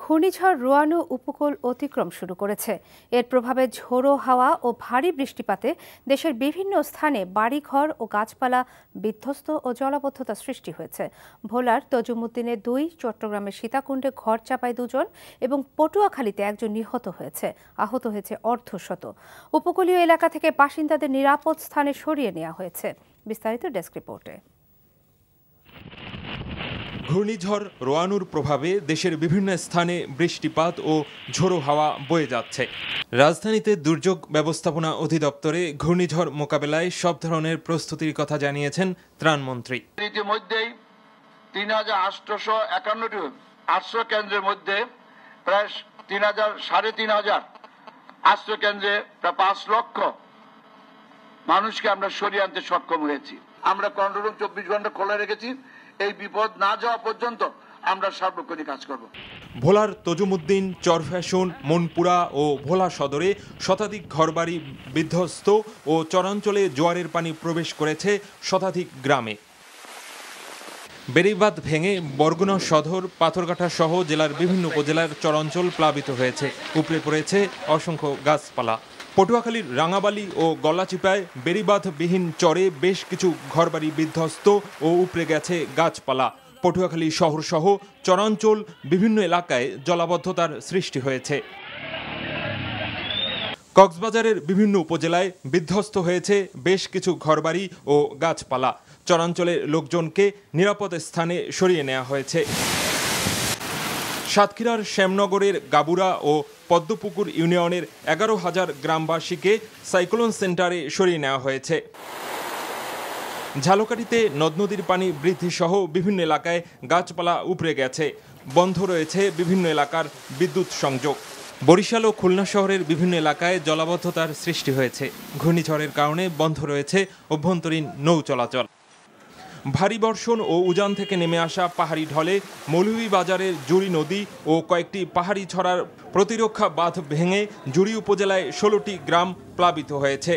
ঘূর্ণিঝড় রোয়ানু উপকূল অতিক্রম শুরু করেছে। এর প্রভাবে ঝোড়ো হাওয়া ও ভারী বৃষ্টিপাতে দেশের বিভিন্ন স্থানে বাড়িঘর ও গাছপালা বিধ্বস্ত ও জলাবদ্ধতা সৃষ্টি হয়েছে। ভোলার তজুমুদ্দিনে 2, চট্টগ্রামের সীতাকুণ্ডে ঘর চাপায় 2 জন এবং পটুয়াখালীতে 1 জন নিহত হয়েছে। আহত হয়েছে অর্ধশত। উপকূলীয় এলাকা থেকে বাসিন্দাদের নিরাপদ স্থানে সরিয়ে নেওয়া হয়েছে। বিস্তারিত ডেস্ক রিপোর্টে। ঘূর্ণিঝড় রোয়ানুর প্রভাবে দেশের বিভিন্ন স্থানে বৃষ্টিপাত ও ঝোড়ো হাওয়া বয়ে যাচ্ছে। রাজধানীতে দুর্যোগ ব্যবস্থাপনা অধিদপ্তরে ঘূর্ণিঝড় মোকাবেলায় সব ধরনের প্রস্তুতির কথা জানিয়েছেন ত্রাণমন্ত্রী। ইতিমধ্যেই 3,851টি আশ্রয় কেন্দ্রের মধ্যে প্রায় 3,500 আশ্রয় কেন্দ্রে প্রায় 5 লক্ষ মানুষকে আমরা সরিয়ে আনতে সক্ষম হয়েছি। আমরা কন্ট্রোল রুম 24 ঘন্টা খোলা রেখেছি। এই বিপদ না যাওয়া পর্যন্ত আমরা সার্বক্ষণিক কাজ করব। ভোলার তজুমুদ্দিন, চরফ্যাশন, মনপুরা ও ভোলা সদরে শতাধিক ঘরবাড়ি বিধ্বস্ত ও চরাঞ্চলে জোয়ারের পানি প্রবেশ করেছে শতাধিক গ্রামে। বেড়িবাঁধ ভেঙে বরগুনা সদর, পাথরঘাটা সহ জেলার বিভিন্ন উপজেলার চরাঞ্চল প্লাবিত হয়েছে। উপড়ে পড়েছে অসংখ্য গাছপালা। পটুয়াখালীর রাঙাবালি ও গলাচিপায় বেড়িবাঁধবিহীন চরে বেশ কিছু ঘরবাড়ি বিধ্বস্ত ও উপড়ে গেছে গাছপালা। পটুয়াখালী শহর সহ চরাঞ্চল বিভিন্ন এলাকায় জলাবদ্ধতার সৃষ্টি হয়েছে। কক্সবাজারের বিভিন্ন উপজেলায় বিধ্বস্ত হয়েছে বেশ কিছু ঘরবাড়ি ও গাছপালা। চরাঞ্চলের লোকজনকে নিরাপদ স্থানে সরিয়ে নেওয়া হয়েছে। সাতক্ষীরার শ্যামনগরের গাবুরা ও পদ্মপুকুর ইউনিয়নের 11,000 গ্রামবাসীকে সাইক্লোন সেন্টারে সরিয়ে নেওয়া হয়েছে। ঝালকাঠিতে নদ নদীর পানি বৃদ্ধি সহ বিভিন্ন এলাকায় গাছপালা উপড়ে গেছে। বন্ধ রয়েছে বিভিন্ন এলাকার বিদ্যুৎ সংযোগ। বরিশাল ও খুলনা শহরের বিভিন্ন এলাকায় জলাবদ্ধতার সৃষ্টি হয়েছে। ঘূর্ণিঝড়ের কারণে বন্ধ রয়েছে অভ্যন্তরীণ নৌ চলাচল। ভারী বর্ষণ ও উজান থেকে নেমে আসা পাহাড়ি ঢলে মৌলভীবাজারের জুড়ি নদী ও কয়েকটি পাহাড়ি ছড়ার প্রতিরক্ষা বাঁধ ভেঙে জুড়ি উপজেলায় 16টি গ্রাম প্লাবিত হয়েছে।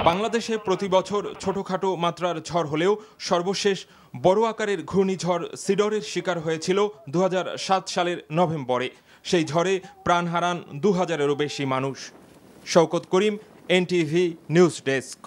বাংলাদেশে প্রতি বছর ছোটখাটো মাত্রার ঝড় হলেও সর্বশেষ বড় আকারের ঘূর্ণিঝড় সিডরের শিকার হয়েছিল 2007 সালের নভেম্বরে। সেই ঝড়ে প্রাণ হারান 2000-এরও বেশি মানুষ। শওকত করিম, NTV নিউজ ডেস্ক।